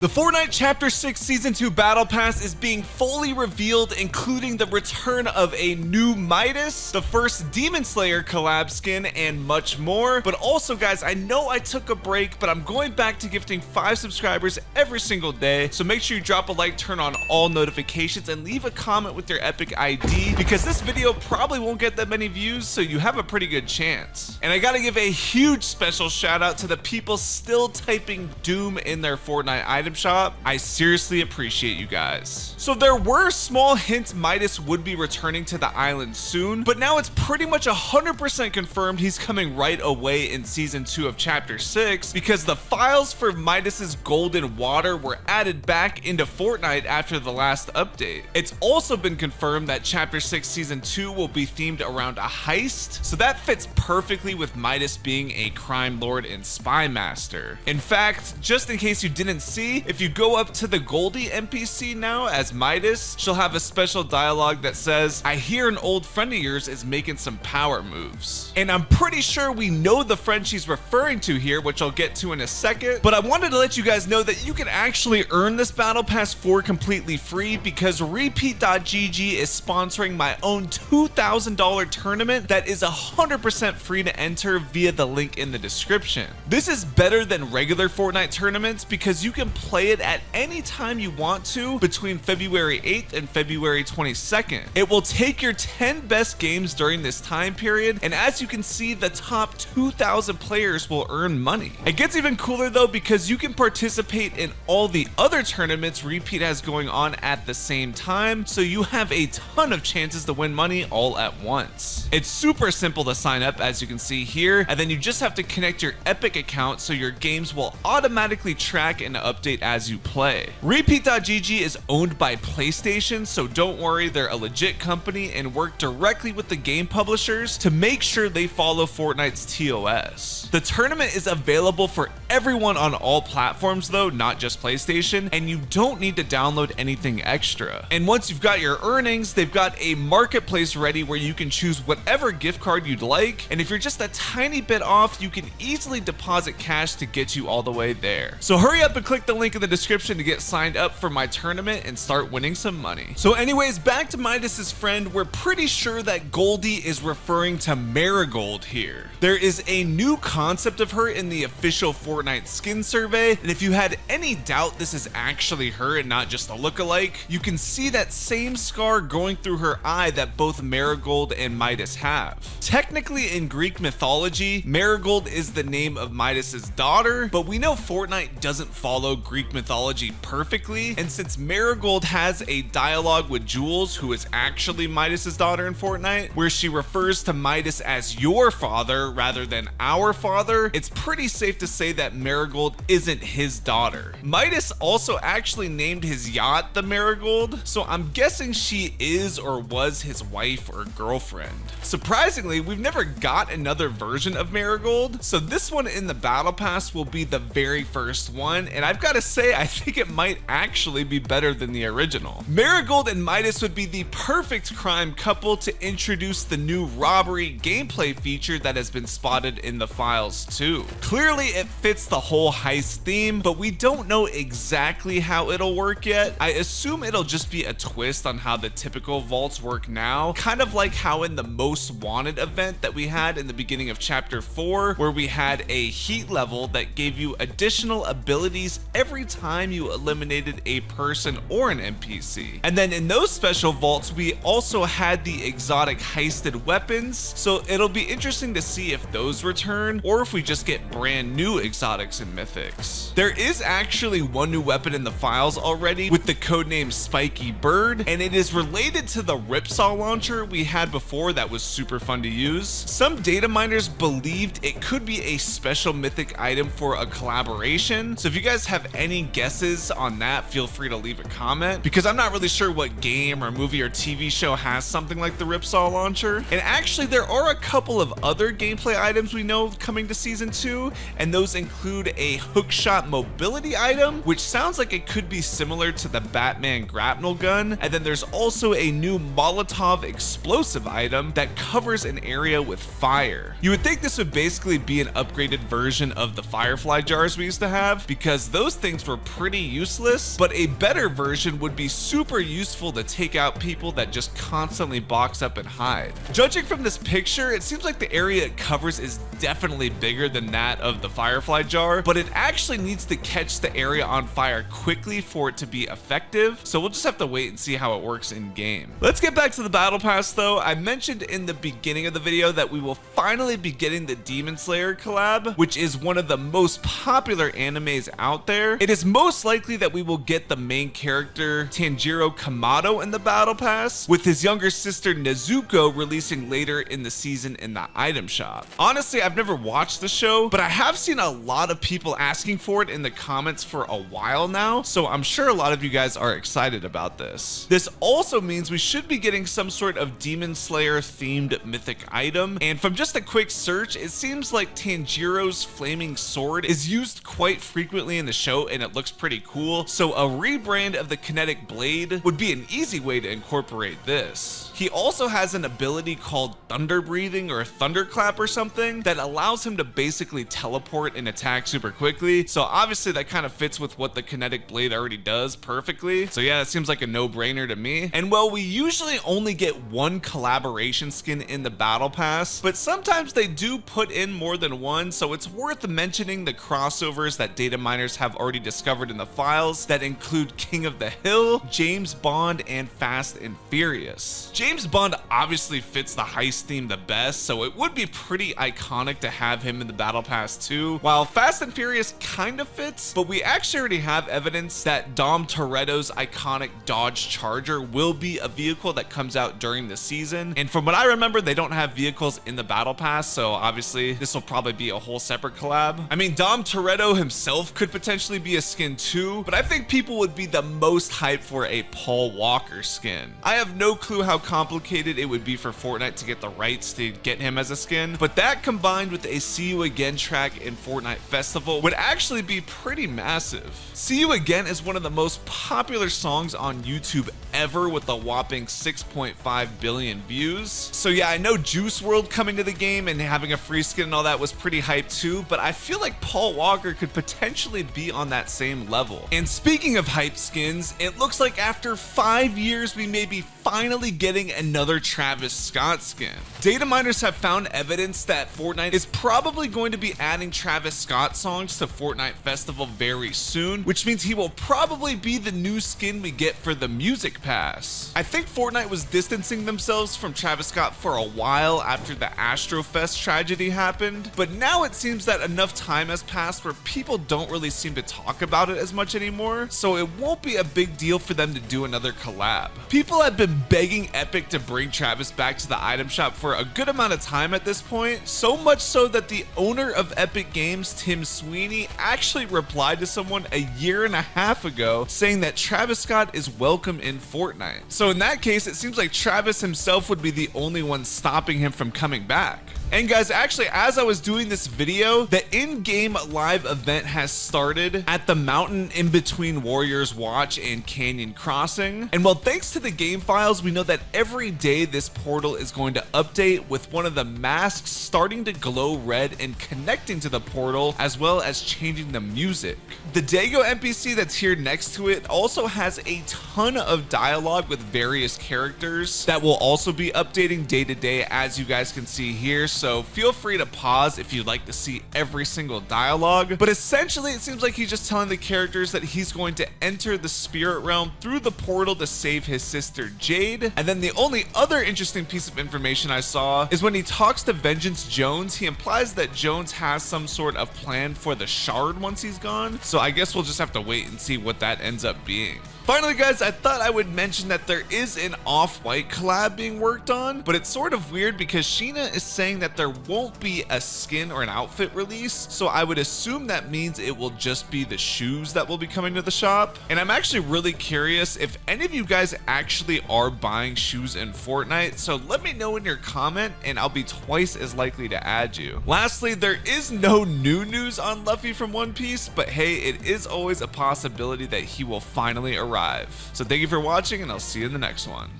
The Fortnite Chapter 6 Season 2 Battle Pass is being fully revealed, including the return of a new Midas, the first Demon Slayer collab skin, and much more. But also, guys, I know I took a break, but I'm going back to gifting 5 subscribers every single day. So make sure you drop a like, turn on all notifications, and leave a comment with your epic ID, because this video probably won't get that many views, so you have a pretty good chance. And I gotta give a huge special shout out to the people still typing Doom in their Fortnite item shop. I seriously appreciate you guys. So there were small hints Midas would be returning to the island soon, but now it's pretty much 100% confirmed he's coming right away in Season 2 of Chapter 6, because the files for Midas's golden water were added back into Fortnite after the last update. It's also been confirmed that Chapter 6 Season 2 will be themed around a heist, so that fits perfectly with Midas being a crime lord and spy master. In fact, just in case you didn't see, if you go up to the Goldie NPC now as Midas, she'll have a special dialogue that says, "I hear an old friend of yours is making some power moves." And I'm pretty sure we know the friend she's referring to here, which I'll get to in a second, but I wanted to let you guys know that you can actually earn this battle pass for completely free, because repeat.gg is sponsoring my own $2,000 tournament that is 100% free to enter via the link in the description. This is better than regular Fortnite tournaments because you can play it at any time you want to between February 8th and February 22nd. It will take your 10 best games during this time period, and as you can see, the top 2,000 players will earn money. It gets even cooler though, because you can participate in all the other tournaments Repeat has going on at the same time, so you have a ton of chances to win money all at once. It's super simple to sign up, as you can see here, and then you just have to connect your Epic account so your games will automatically track and update as you play. Repeat.gg is owned by PlayStation, so don't worry, they're a legit company and work directly with the game publishers to make sure they follow Fortnite's TOS. The tournament is available for everyone on all platforms though, not just PlayStation, and you don't need to download anything extra. And once you've got your earnings, they've got a marketplace ready where you can choose whatever gift card you'd like, and if you're just a tiny bit off, you can easily deposit cash to get you all the way there. So hurry up and click the link in the description to get signed up for my tournament and start winning some money. So anyways, back to Midas's friend, we're pretty sure that Goldie is referring to Marigold here. There is a new concept of her in the official Fortnite skin survey, and if you had any doubt this is actually her and not just a lookalike, you can see that same scar going through her eye that both Marigold and Midas have. Technically in Greek mythology, Marigold is the name of Midas's daughter, but we know Fortnite doesn't follow Greek mythology perfectly, and since Marigold has a dialogue with Jules, who is actually Midas's daughter in Fortnite, where she refers to Midas as your father rather than our father, it's pretty safe to say that Marigold isn't his daughter. Midas also actually named his yacht the Marigold, so I'm guessing she is or was his wife or girlfriend. Surprisingly, we've never got another version of Marigold, so this one in the battle pass will be the very first one, and I've got to say, I think it might actually be better than the original. Marigold and Midas would be the perfect crime couple to introduce the new robbery gameplay feature that has been spotted in the files too. Clearly it fits the whole heist theme, but we don't know exactly how it'll work yet. I assume it'll just be a twist on how the typical vaults work now, kind of like how in the Most Wanted event that we had in the beginning of Chapter 4, where we had a heat level that gave you additional abilities every time you eliminated a person or an NPC. And then in those special vaults, we also had the exotic heisted weapons, so it'll be interesting to see if those return or if we just get brand new exotics and mythics. There is actually one new weapon in the files already with the codename Spiky Bird, and it is related to the Ripsaw launcher we had before that was super fun to use. Some data miners believed it could be a special mythic item for a collaboration, so if you guys have any guesses on that, feel free to leave a comment, because I'm not really sure what game or movie or TV show has something like the Ripsaw launcher. And actually there are a couple of other gameplay items we know coming to Season 2, and those include a hookshot mobility item, which sounds like it could be similar to the Batman grapnel gun, and then there's also a new Molotov explosive item that covers an area with fire. You would think this would basically be an upgraded version of the Firefly jars we used to have, because those things things were pretty useless, but a better version would be super useful to take out people that just constantly box up and hide. Judging from this picture, it seems like the area it covers is definitely bigger than that of the Firefly jar, but it actually needs to catch the area on fire quickly for it to be effective, so we'll just have to wait and see how it works in game. Let's get back to the battle pass though. I mentioned in the beginning of the video that we will finally be getting the Demon Slayer collab, which is one of the most popular animes out there. It is most likely that we will get the main character Tanjiro Kamado in the battle pass, with his younger sister Nezuko releasing later in the season in the item shop. Honestly, I've never watched the show, but I have seen a lot of people asking for it in the comments for a while now, so I'm sure a lot of you guys are excited about this. This also means we should be getting some sort of Demon Slayer themed mythic item, and from just a quick search, it seems like Tanjiro's flaming sword is used quite frequently in the show and it looks pretty cool, so a rebrand of the kinetic blade would be an easy way to incorporate this. He also has an ability called thunder breathing or thunderclap or something that allows him to basically teleport and attack super quickly, so obviously that kind of fits with what the kinetic blade already does perfectly, so yeah, that seems like a no-brainer to me. And well, we usually only get one collaboration skin in the battle pass, but sometimes they do put in more than one, so it's worth mentioning the crossovers that data miners have already discovered in the files that include King of the Hill, James Bond, and Fast and Furious. James Bond obviously fits the heist theme the best, so it would be pretty iconic to have him in the battle pass too, while Fast and Furious kind of fits, but we actually already have evidence that Dom Toretto's iconic Dodge Charger will be a vehicle that comes out during the season, and from what I remember, they don't have vehicles in the battle pass, so obviously this will probably be a whole separate collab. I mean, Dom Toretto himself could potentially be a skin too, but I think people would be the most hyped for a Paul Walker skin. I have no clue how complicated it would be for Fortnite to get the rights to get him as a skin, but that combined with a See You Again track in Fortnite Festival would actually be pretty massive. See You Again is one of the most popular songs on YouTube ever with a whopping 6.5 billion views. So yeah, I know Juice WRLD coming to the game and having a free skin and all that was pretty hyped too, but I feel like Paul Walker could potentially be on that same level. And speaking of hype skins, it looks like after 5 years we may be finally getting another Travis Scott skin. Data miners have found evidence that Fortnite is probably going to be adding Travis Scott songs to Fortnite Festival very soon, which means he will probably be the new skin we get for the Music Pass. I think Fortnite was distancing themselves from Travis Scott for a while after the Astrofest tragedy happened, but now it seems that enough time has passed where people don't really seem to talk about it as much anymore, so it won't be a big deal for them to do another collab. People have been begging Epic to bring Travis back to the item shop for a good amount of time at this point, so much so that the owner of Epic Games, Tim Sweeney, actually replied to someone a year and a half ago saying that Travis Scott is welcome in Fortnite. So in that case, it seems like Travis himself would be the only one stopping him from coming back. And guys, actually, as I was doing this video, the in-game live event has started at the mountain in between Warriors Watch and Canyon Crossing. And well, thanks to the game files, we know that every day this portal is going to update with one of the masks starting to glow red and connecting to the portal, as well as changing the music. The Dago NPC that's here next to it also has a ton of dialogue with various characters that will also be updating day to day, as you guys can see here. So feel free to pause if you'd like to see every single dialogue, but essentially it seems like he's just telling the characters that he's going to enter the spirit realm through the portal to save his sister Jade. And then the only other interesting piece of information I saw is when he talks to Vengeance Jones, he implies that Jones has some sort of plan for the shard once he's gone, so I guess we'll just have to wait and see what that ends up being. Finally guys, I thought I would mention that there is an Off-White collab being worked on, but it's sort of weird because Sheena is saying that there won't be a skin or an outfit release, so I would assume that means it will just be the shoes that will be coming to the shop. And I'm actually really curious if any of you guys actually are buying shoes in Fortnite, so let me know in your comment and I'll be twice as likely to add you. Lastly, there is no new news on Luffy from One Piece, but hey, it is always a possibility that he will finally arrive. So thank you for watching and I'll see you in the next one.